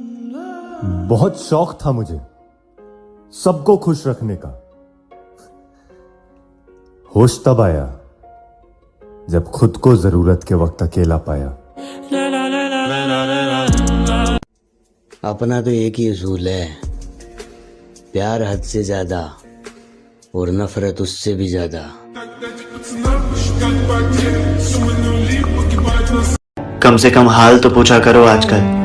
बहुत शौक था मुझे सबको खुश रखने का। होश तब आया जब खुद को जरूरत के वक्त अकेला पाया। अपना तो एक ही उसूल है, प्यार हद से ज्यादा और नफरत उससे भी ज्यादा। कम से कम हाल तो पूछा करो आजकल,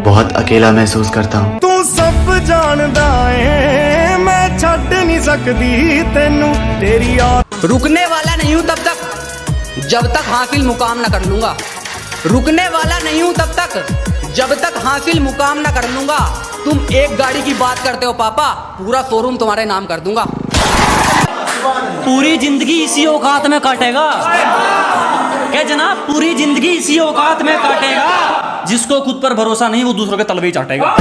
बहुत अकेला महसूस करता हूँ। तू सब जानदा है, मैं छड़ नहीं सकती तेनू तेरी याद। रुकने वाला नहीं हूँ तब तक जब तक हासिल मुकाम ना कर लूंगा। रुकने वाला नहीं हूँ तब तक जब तक हासिल मुकाम ना कर लूंगा। तुम एक गाड़ी की बात करते हो पापा, पूरा शोरूम तुम्हारे नाम कर दूंगा। पूरी जिंदगी इसी औकात में काटेगा क्या जनाब? पूरी जिंदगी इसी औकात में काटेगा। जिसको खुद पर भरोसा नहीं वो दूसरों के तलवे ही चाटेगा।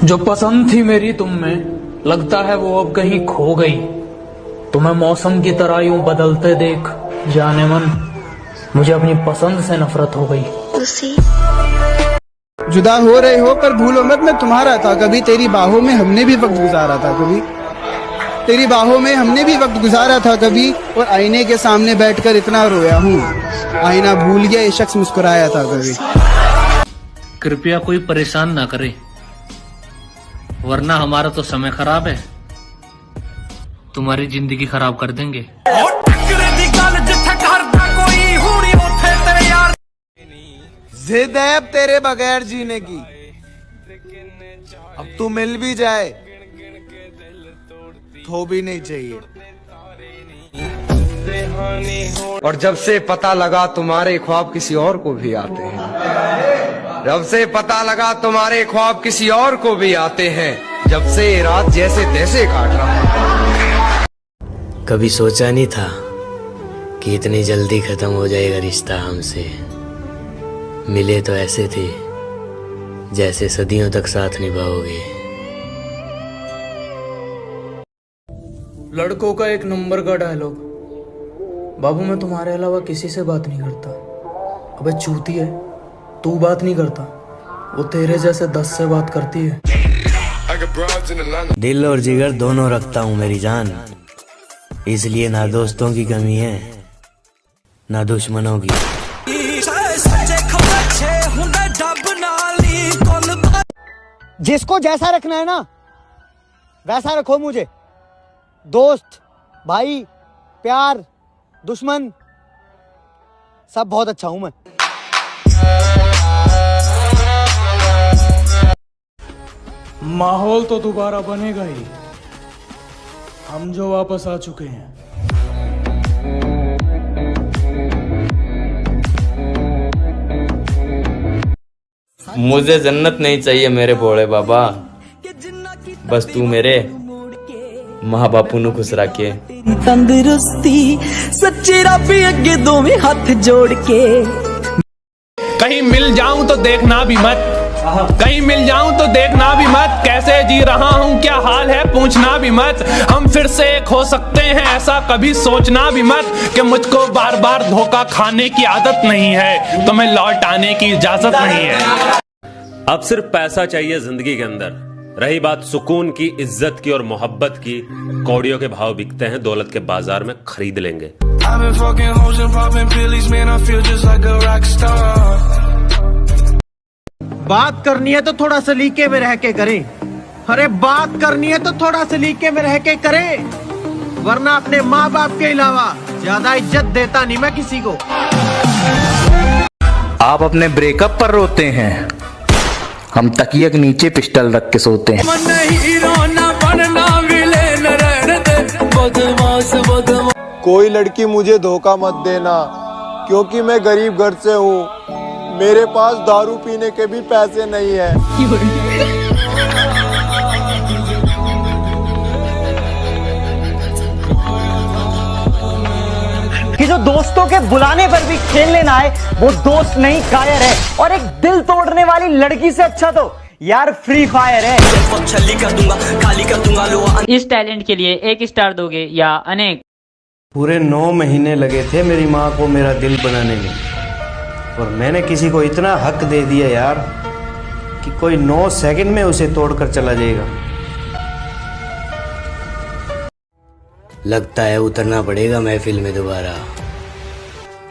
जो पसंद थी मेरी तुम में, लगता है वो अब कहीं खो गई। तुम्हें मौसम की तरह यूं बदलते देख जाने मन, मुझे अपनी पसंद से नफरत हो गई। जुदा हो रहे हो पर भूलो मत मैं तुम्हारा था कभी। तेरी बाहों में हमने भी वक्त गुजारा था कभी। तेरी बाहों में हमने भी वक्त गुजारा था कभी। और आईने के सामने बैठकर इतना रोया हूँ, आईना भूल गया ये शख्स मुस्कुराया था कभी। कृपया कोई परेशान ना करे, वरना हमारा तो समय खराब है, तुम्हारी जिंदगी खराब कर देंगे। जिद है अब तेरे बगैर जीने की, अब तू मिल भी जाए तो भी नहीं चाहिए। और जब से पता लगा तुम्हारे ख्वाब किसी और को भी आते हैं, जब से पता लगा तुम्हारे ख्वाब किसी और को भी आते हैं, जब से रात जैसे तैसे काट रहा हूं। कभी सोचा नहीं था कि इतनी जल्दी खत्म हो जाएगा रिश्ता हमसे। मिले तो ऐसे थे जैसे सदियों तक साथ निभाओगे। लड़कों का एक नंबर का डायलॉग, बाबू मैं तुम्हारे अलावा किसी से बात नहीं करता। अबे चूती है, तू बात नहीं करता, वो तेरे जैसे 10 से बात करती है। दिल और जिगर दोनों रखता हूँ मेरी जान, इसलिए ना दोस्तों की कमी है ना दुश्मनों की। जिसको जैसा रखना है ना वैसा रखो मुझे। दोस्त, भाई, प्यार, दुश्मन, सब बहुत अच्छा हूं मैं। माहौल तो दोबारा बनेगा ही, हम जो वापस आ चुके हैं। मुझे जन्नत नहीं चाहिए मेरे भोले बाबा, बस तू मेरे माँ बापू नु खुश रखे। तंदुरुस्ती सच्चे रबी अगे दोवें हाथ जोड़ के। कहीं मिल जाऊं तो देखना भी मत, कहीं मिल जाऊं तो देखना भी मत, कैसे जी रहा हूं क्या हाल है पूछना भी मत। हम फिर से एक हो सकते हैं ऐसा कभी सोचना भी मत, कि मुझको बार बार धोखा खाने की आदत नहीं है, तो मैं लौट आने की इजाजत नहीं है। अब सिर्फ पैसा चाहिए जिंदगी के अंदर। रही बात सुकून की, इज्जत की और मोहब्बत की, कौड़ियों के भाव बिकते हैं, दौलत के बाजार में खरीद लेंगे। बात करनी है तो थोड़ा सलीके में रह के करें। अरे बात करनी है तो थोड़ा सलीके में रह के करें, वरना अपने माँ बाप के अलावा ज्यादा इज्जत देता नहीं मैं किसी को। आप अपने ब्रेकअप पर रोते हैं, हम तकिए के नीचे पिस्टल रख के सोते हैं। कोई लड़की मुझे धोखा मत देना, क्योंकि मैं गरीब घर से हूँ, मेरे पास दारू पीने के भी पैसे नहीं है। कि जो दोस्तों के बुलाने पर भी खेलने ना आए वो दोस्त नहीं कायर है। और एक दिल तोड़ने वाली लड़की से अच्छा तो यार फ्री फायर है। कर दूंगा, खाली कर दूंगा लो। इस टैलेंट के लिए 1 स्टार दोगे या अनेक? पूरे 9 महीने लगे थे मेरी माँ को मेरा दिल बनाने में, और मैंने किसी को इतना हक दे दिया यार कि कोई 9 सेकंड में उसे तोड़कर चला जाएगा। लगता है उतरना पड़ेगा महफिल में दोबारा।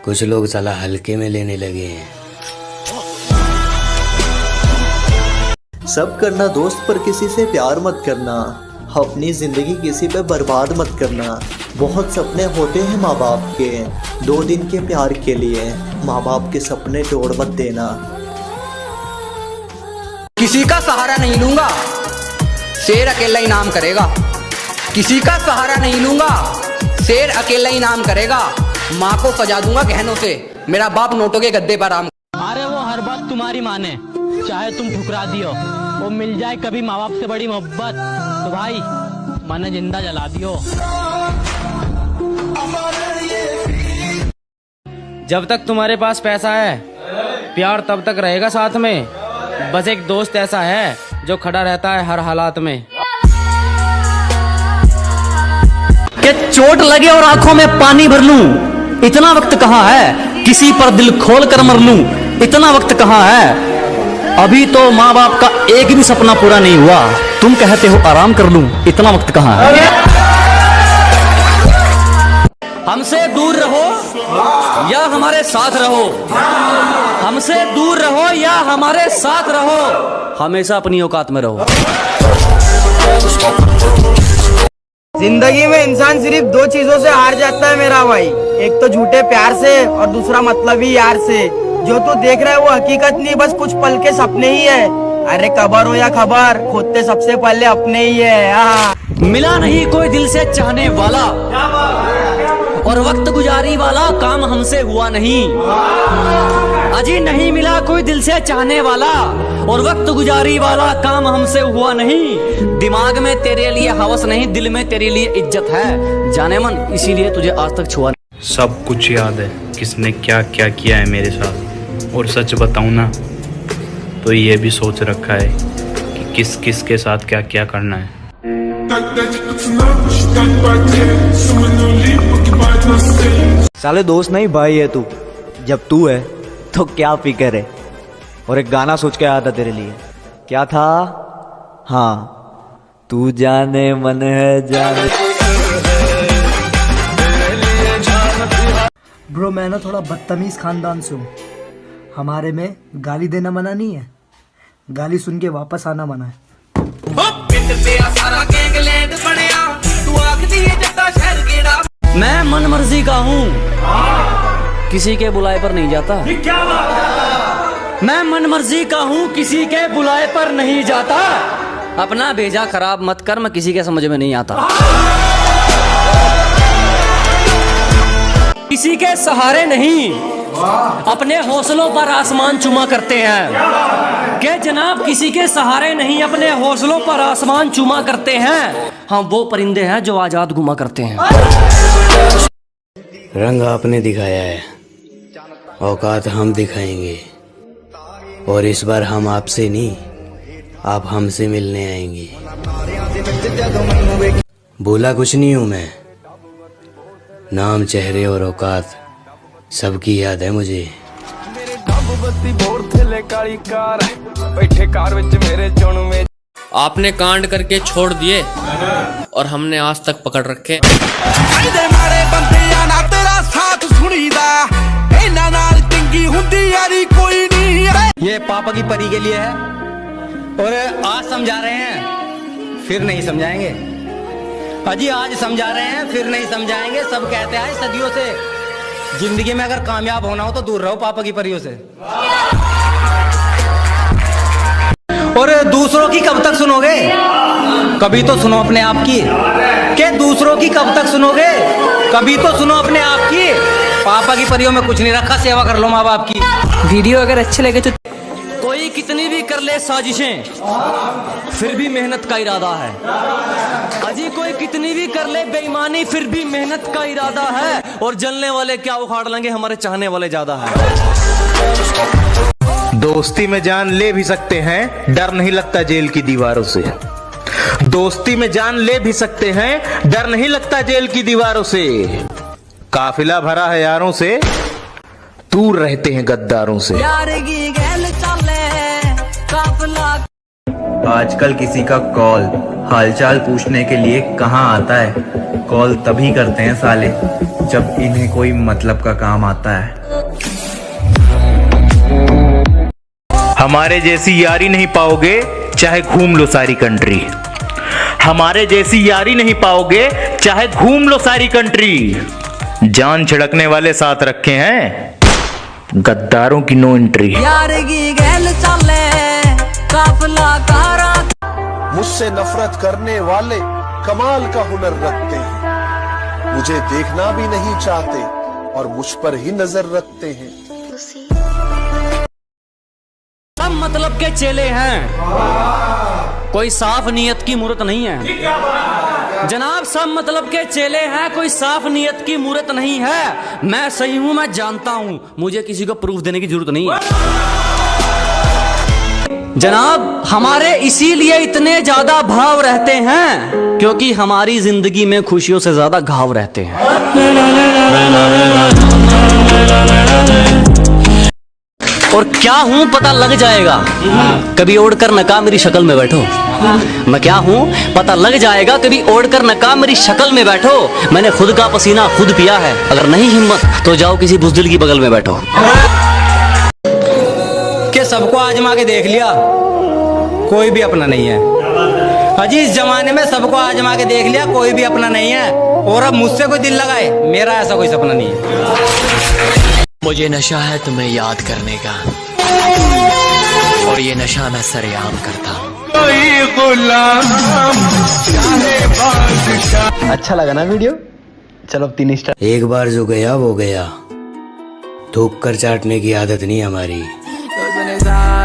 कुछ लोग साला हल्के में लेने लगे हैं। सब करना दोस्त, पर किसी से प्यार मत करना। अपनी जिंदगी किसी पे बर्बाद मत करना। बहुत सपने होते हैं माँ बाप के, 2 दिन के प्यार के लिए माँ बाप के सपने तोड़ मत देना। किसी का सहारा नहीं लूंगा, शेर अकेला ही नाम करेगा। किसी का सहारा नहीं लूंगा, शेर अकेला ही नाम करेगा। माँ को सजा दूंगा गहनों से, मेरा बाप नोटों के गद्दे पर आराम। अरे वो हर बात तुम्हारी माने, चाहे तुम ठुकरा दियो। वो मिल जाए कभी माँ बाप से बड़ी मोहब्बत तो भाई मन जिंदा जला दियो। जब तक तुम्हारे पास पैसा है, प्यार तब तक रहेगा साथ में। बस एक दोस्त ऐसा है जो खड़ा रहता है हर हालात में। कि चोट लगे और आंखों में पानी भर लूं, इतना वक्त कहाँ है? किसी पर दिल खोल कर मर लूं, इतना वक्त कहाँ है? अभी तो माँ बाप का एक भी सपना पूरा नहीं हुआ, तुम कहते हो आराम कर लूं, इतना वक्त कहाँ है? हमसे दूर रहो या हमारे साथ रहो, हमसे दूर रहो या हमारे साथ रहो, हमेशा अपनी औकात में रहो। जिंदगी में इंसान सिर्फ 2 चीजों से हार जाता है मेरा भाई, एक तो झूठे प्यार से और दूसरा मतलबी यार से। जो तू देख रहा है वो हकीकत नहीं, बस कुछ पल के सपने ही है। अरे खबर हो या खबर, खोदते सबसे पहले अपने ही है। मिला नहीं कोई दिल से चाहने वाला, और वक्त गुजारी वाला काम हमसे हुआ नहीं। अजी नहीं मिला कोई दिल से चाहने वाला, और वक्त गुजारी वाला काम हमसे हुआ नहीं। दिमाग में तेरे लिए हवस नहीं, दिल में तेरे लिए इज्जत है जाने मन, इसीलिए तुझे आज तक छुआ नहीं। सब कुछ याद है किसने क्या क्या किया है मेरे साथ, और सच बताऊं ना तो ये भी सोच रखा है कि किस किस के साथ क्या क्या करना है। साले दोस्त नहीं भाई है तू, जब तू है तो क्या फिक्र है। और एक गाना सोच के आया था तेरे लिए, क्या था? हाँ, तू जाने मन है जाने। ब्रो मैं ना थोड़ा बदतमीज खानदान से हूँ, हमारे में गाली देना मना नहीं है, गाली सुन के वापस आना मना है। मैं मन मर्जी का हूँ, किसी के बुलाए पर नहीं जाता। मैं मन मर्जी का हूँ, किसी के बुलाए पर नहीं जाता। अपना भेजा खराब मत कर, मैं किसी के समझ में नहीं आता। किसी के सहारे नहीं, अपने हौसलों पर आसमान चूमा करते हैं। के जनाब किसी के सहारे नहीं, अपने हौसलों पर आसमान चूमा करते हैं। हम वो परिंदे हैं जो आजाद घुमा करते हैं। रंग आपने दिखाया है, औकात हम दिखाएंगे, और इस बार हम आपसे नहीं, आप हमसे मिलने आएंगे। बोला कुछ नहीं हूं मैं, नाम चेहरे और औकात सबकी याद है मुझे। आपने कांड करके छोड़ दिए और हमने आज तक पकड़ रखे। ये पापा की परी के लिए है, और आज समझा रहे हैं फिर नहीं समझाएंगे। अजी आज समझा रहे हैं फिर नहीं समझाएंगे। सब कहते हैं सदियों से, जिंदगी में अगर कामयाब होना हो तो दूर रहो पापा की परियों से। और दूसरों की कब तक सुनोगे? कभी तो सुनो अपने आप की। के दूसरों की कब तक सुनोगे? कभी तो सुनो अपने आप की। पापा की परियों में कुछ नहीं रखा, सेवा कर लो माँ बाप की। वीडियो अगर अच्छे लगे तो कोई कितनी भी कर ले साजिशें, फिर भी मेहनत का इरादा है। अजी कोई कितनी भी कर ले बेईमानी, फिर भी मेहनत का इरादा है। और जलने वाले क्या उखाड़ लेंगे, हमारे चाहने वाले ज्यादा है। दोस्ती में जान ले भी सकते हैं, डर नहीं लगता जेल की दीवारों से। दोस्ती में जान ले भी सकते हैं, डर नहीं लगता जेल की दीवारों से। काफिला भरा है यारों से, दूर रहते हैं गद्दारों से। आजकल किसी का कॉल हालचाल पूछने के लिए कहाँ आता है? कॉल तभी करते हैं साले जब इन्हें कोई मतलब का काम आता है। हमारे जैसी यारी नहीं पाओगे चाहे घूम लो सारी कंट्री। हमारे जैसी यारी नहीं पाओगे चाहे घूम लो सारी कंट्री। जान छिड़कने वाले साथ रखे हैं, गद्दारों की नो एंट्री। मुझसे नफरत करने वाले कमाल का हुनर रखते हैं, मुझे देखना भी नहीं चाहते और मुझ पर ही नजर रखते हैं। सब मतलब के चेले हैं, कोई साफ नियत की मूर्त नहीं है जनाब। सब मतलब के चेले हैं, कोई साफ नियत की मूर्त नहीं है। मैं सही हूं, मैं जानता हूं, मुझे किसी को प्रूफ देने की जरूरत नहीं है जनाब। हमारे इसीलिए इतने ज्यादा भाव रहते हैं क्योंकि हमारी जिंदगी में खुशियों से ज्यादा घाव रहते हैं। और क्या हूं पता लग जाएगा, कभी ओढ़कर नकाब मेरी शक्ल में बैठो। मैं क्या हूं पता लग जाएगा, कभी ओढ़कर नकाब मेरी शक्ल में बैठो। मैंने खुद का पसीना खुद पिया है, अगर नहीं हिम्मत तो जाओ किसी बुज़दिल की बगल में बैठो। कि सबको आजमा के देख लिया, कोई भी अपना नहीं है। अजी इस जमाने में सबको आजमा के देख लिया, कोई भी अपना नहीं है। और अब मुझसे कोई दिल लगाए, मेरा ऐसा कोई सपना नहीं है। मुझे नशा है तुम्हें याद करने का, और ये नशा मैं सरेआम करता हूँ। अच्छा लगा ना वीडियो? चलो अब 3 स्टार। एक बार जो गया वो गया, थूक कर चाटने की आदत नहीं हमारी।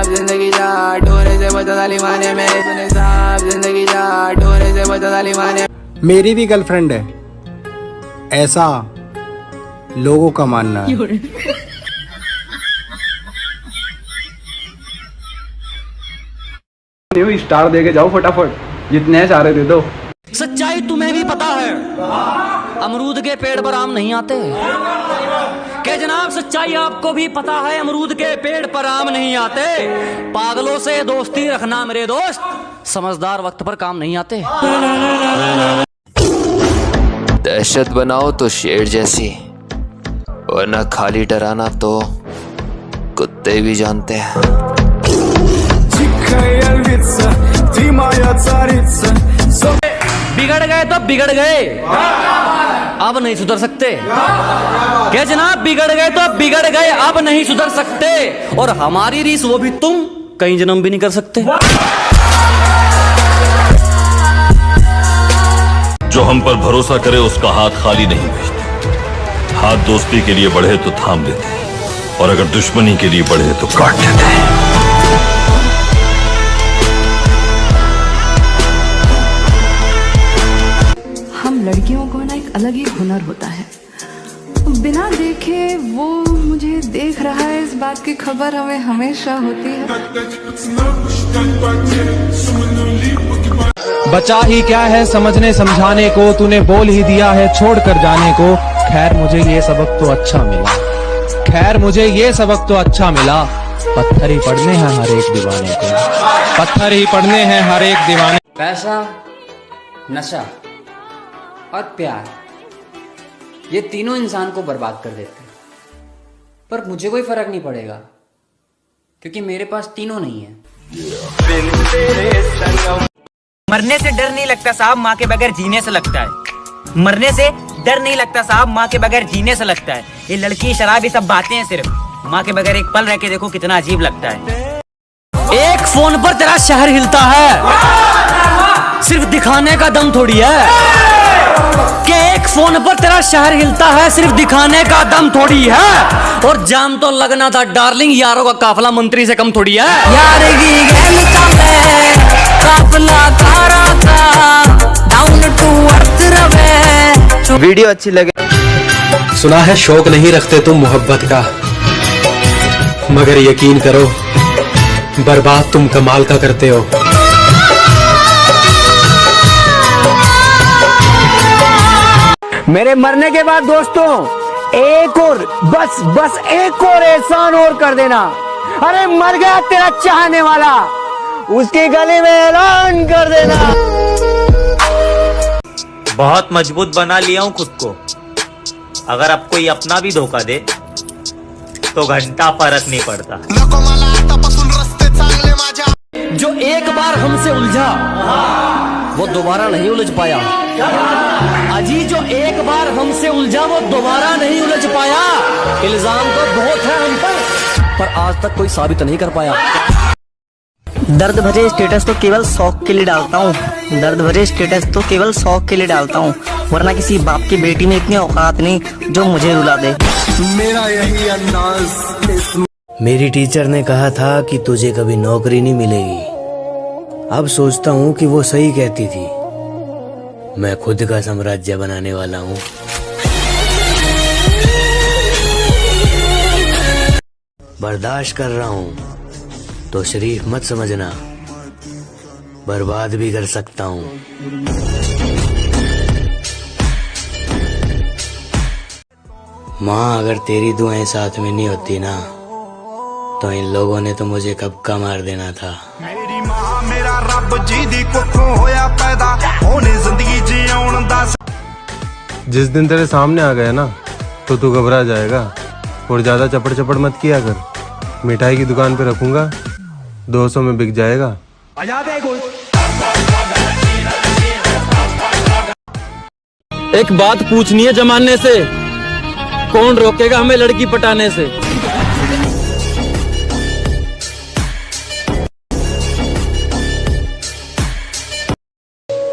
जिंदगी जा डोरे से बचा ताली माने में, तूने साहब जिंदगी जा डोरे से बचा ताली माने। मेरी भी गर्लफ्रेंड है, ऐसा लोगों का मानना है। स्टार दे के जाओ फटाफट, जितने सारे दे दो। सच्चाई तुम्हें भी पता है, अमरूद के पेड़ पर आम नहीं आते। क्या जनाब सच्चाई आपको भी पता है, अमरूद के पेड़ पर आम नहीं आते। पागलों से दोस्ती रखना मेरे दोस्त, समझदार वक्त पर काम नहीं आते। दहशत बनाओ तो शेर जैसी, वरना खाली डराना तो कुत्ते भी जानते हैं। बिगड़ गए तो बिगड़ गए, अब नहीं सुधर सकते। क्या जनाब बिगड़ गए तो बिगड़ गए, अब नहीं सुधर सकते। और हमारी रीस वो भी तुम कहीं जन्म भी नहीं कर सकते। जो हम पर भरोसा करे उसका हाथ खाली नहीं भेजते। हाथ दोस्ती के लिए बढ़े तो थाम देते हैं, और अगर दुश्मनी के लिए बढ़े तो काट देते हैं। हम लड़कियों को ना एक अलग ही हुनर होता है, बिना देखे वो मुझे देख रहा है, इस बात की खबर हमें हमेशा होती है। बचा ही क्या है समझने समझाने को, तूने बोल ही दिया है छोड़ कर जाने को। खैर मुझे ये सबक तो अच्छा मिला, खैर मुझे ये सबक तो अच्छा मिला। पत्थर ही पढ़ने हैं हर एक दीवाने को, पत्थर ही पढ़ने हैं हर एक दीवाने। पैसा, नशा और प्यार, ये तीनों इंसान को बर्बाद कर देते हैं। पर मुझे कोई फर्क नहीं पड़ेगा क्योंकि मेरे पास तीनों नहीं है। मरने से डर नहीं लगता साहब, माँ के बगैर जीने से लगता है। मरने से डर नहीं लगता साहब, माँ के बगैर जीने से लगता है। ये लड़की शराब ये सब बातें हैं सिर्फ, माँ के बगैर एक पल रह के देखो कितना अजीब लगता है। एक फोन पर तेरा शहर हिलता है, सिर्फ दिखाने का दम थोड़ी है। कि एक फोन पर तेरा शहर हिलता है, सिर्फ दिखाने का दम थोड़ी है। और जाम तो लगना था डार्लिंग, यारों का काफला मंत्री से कम थोड़ी है। यार की गैल चले, काफला कारा का, डाउन टू अर्थ रवे। वीडियो अच्छी लगे। सुना है शौक नहीं रखते तुम मोहब्बत का, मगर यकीन करो, बर्बाद तुम कमाल का करते हो। मेरे मरने के बाद दोस्तों एक और बस एक और एहसान और कर देना। अरे मर गया तेरा चाहने वाला, उसकी गली में ऐलान कर देना। बहुत मजबूत बना लिया हूं खुद को। अगर अब कोई अपना भी धोखा दे तो घंटा फर्क नहीं पड़ता। जो एक बार हमसे उलझा वो दोबारा नहीं उलझ पाया। अजी जो एक बार हमसे उलझा वो दोबारा नहीं उलझ पाया। इल्जाम तो बहुत है हम पर आज तक कोई साबित नहीं कर पाया। दर्द भरे स्टेटस तो केवल शौक के लिए डालता हूँ। दर्द भरे स्टेटस तो केवल शौक के लिए डालता हूँ, वरना किसी बाप की बेटी में इतनी औकात नहीं जो मुझे रुला दे। मेरा यही अंदाज। मेरी टीचर ने कहा था कि तुझे कभी नौकरी नहीं मिलेगी। अब सोचता हूँ कि वो सही कहती थी। मैं खुद का साम्राज्य बनाने वाला हूँ। बर्दाश्त कर रहा हूँ तो शरीफ मत समझना, बर्बाद भी कर सकता हूँ। माँ, अगर तेरी दुआएं साथ में नहीं होती ना तो इन लोगों ने तो मुझे कब का मार देना था। मेरी माँ मेरा रब जी दी कुखों होया पैदा, होने जिंदगी जीउण दा। जिस दिन तेरे सामने आ गया ना तो तू घबरा जाएगा। और ज्यादा चपड़ चपड़ मत किया कर। मिठाई की दुकान पे रखूंगा, 200 में बिक जाएगा। एक बात पूछनी है जमाने से, कौन रोकेगा हमें लड़की पटाने से?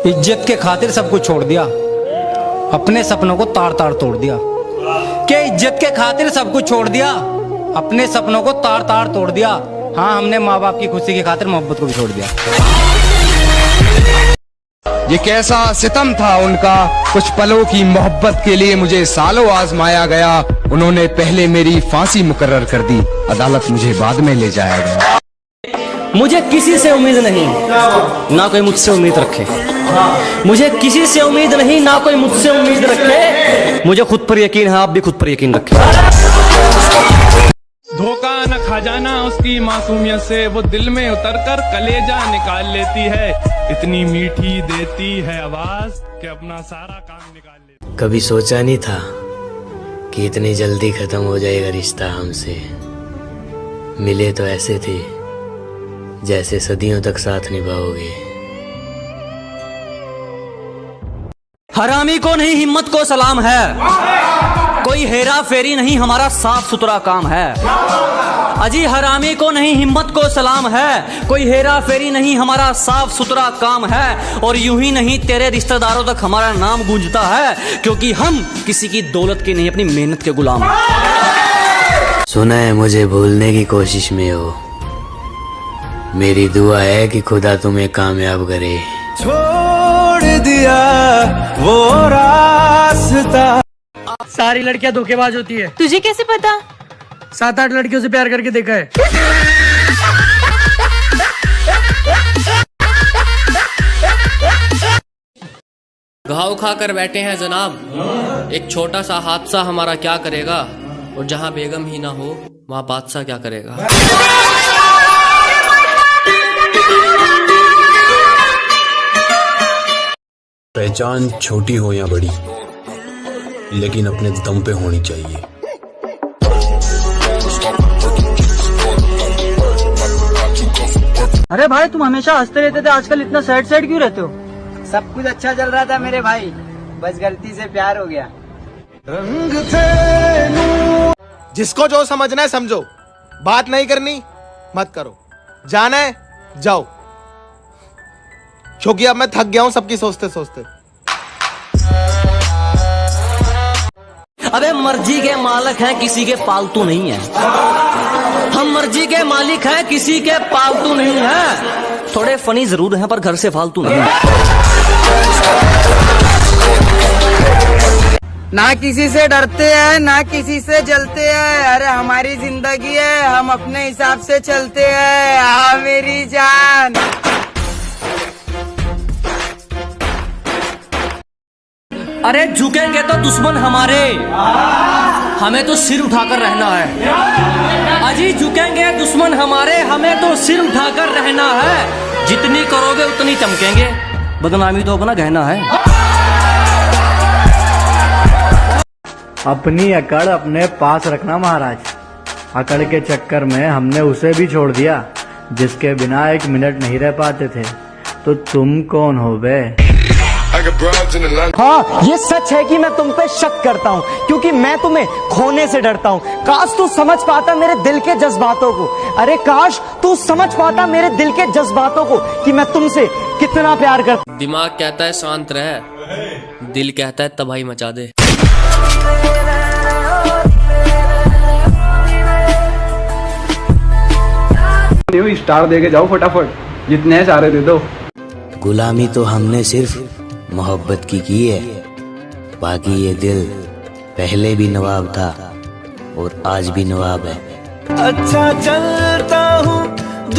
इज्जत के खातिर सब कुछ छोड़ दिया, अपने सपनों को तार तार तोड़ दिया। क्या इज्जत के खातिर सब कुछ छोड़ दिया, अपने सपनों को तार तार तोड़ दिया। हाँ, हमने माँ बाप की खुशी की खातिर मोहब्बत को भी छोड़ दिया। ये कैसा सितम था उनका, कुछ पलों की मोहब्बत के लिए मुझे सालों आजमाया गया। उन्होंने पहले मेरी फांसी मुकर्रर कर दी, अदालत मुझे बाद में ले जाया गया। मुझे किसी से उम्मीद नहीं, ना कोई मुझसे उम्मीद रखे। मुझे किसी से उम्मीद नहीं, ना कोई मुझसे उम्मीद रखे। मुझे खुद पर यकीन है, आप भी खुद पर यकीन रखें। धोखा न खा जाना उसकी मासूमियत से, वो दिल में उतरकर कलेजा निकाल लेती है। इतनी मीठी देती है आवाज कि अपना सारा काम निकाल लेती। कभी सोचा नहीं था कि इतनी जल्दी खत्म हो जाएगा रिश्ता हमसे। मिले तो ऐसे थे जैसे सदियों तक साथ निभाओगे। हरामी को नहीं हिम्मत को सलाम है, कोई हेरा फेरी नहीं हमारा साफ सुथरा काम है। अजी हरामी को नहीं हिम्मत को सलाम है, कोई हेरा फेरी नहीं हमारा साफ सुथरा काम है। और यूं ही नहीं तेरे रिश्तेदारों तक हमारा नाम गूंजता है, क्योंकि हम किसी की दौलत के नहीं अपनी मेहनत के गुलाम हैं। सुना है मुझे भूलने की कोशिश में हो, मेरी दुआ है कि खुदा तुम्हें कामयाब करे। छोड़ दिया वो रास्ता। सारी लड़कियां धोखेबाज होती है। तुझे कैसे पता? 7-8 लड़कियों से प्यार करके देखा है। घाव खा कर बैठे हैं जनाब, एक छोटा सा हादसा हमारा क्या करेगा। और जहाँ बेगम ही ना हो वहाँ बादशाह क्या करेगा। पहचान छोटी हो या बड़ी, लेकिन अपने दम पे होनी चाहिए। अरे भाई तुम हमेशा हंसते रहते थे, आजकल इतना सैड सैड क्यों रहते हो? सब कुछ अच्छा चल रहा था मेरे भाई, बस गलती से प्यार हो गया। रंग थे जिसको जो समझना है समझो, बात नहीं करनी मत करो, जाना है जाओ, क्योंकि अब मैं थक गया हूं सबकी सोचते सोचते। अबे मर्जी के मालिक हैं, किसी के पालतू नहीं है। हम मर्जी के मालिक हैं, किसी के पालतू नहीं है। थोड़े फनी जरूर हैं पर घर से फालतू नहीं है। ना किसी से डरते हैं ना किसी से जलते हैं। अरे हमारी जिंदगी है, हम अपने हिसाब से चलते हैं। हाँ मेरी जान। अरे झुकेंगे तो दुश्मन हमारे, हमें तो सिर उठाकर रहना है। अजी झुकेंगे दुश्मन हमारे, हमें तो सिर उठाकर रहना है। जितनी करोगे उतनी चमकेंगे, बदनामी तो अपना गहना है। अपनी अकड़ अपने पास रखना महाराज। अकड़ के चक्कर में हमने उसे भी छोड़ दिया जिसके बिना 1 मिनट नहीं रह पाते थे। तो तुम कौन हो बे? हाँ ये सच है कि मैं तुम पे शक करता हूँ, क्योंकि मैं तुम्हें खोने से डरता हूँ। काश तू समझ पाता मेरे दिल के जज्बातों को। अरे काश तू समझ पाता मेरे दिल के जज्बातों को कि मैं तुमसे कितना प्यार करता। दिमाग कहता है शांत रह, दिल कहता है तबाही मचा दे। स्टार दे के जाओ फटाफट, जितने सारे दे दो। गुलामी तो हमने सिर्फ मोहब्बत की है, बाकी ये दिल पहले भी नवाब था और आज भी नवाब है। अच्छा चलता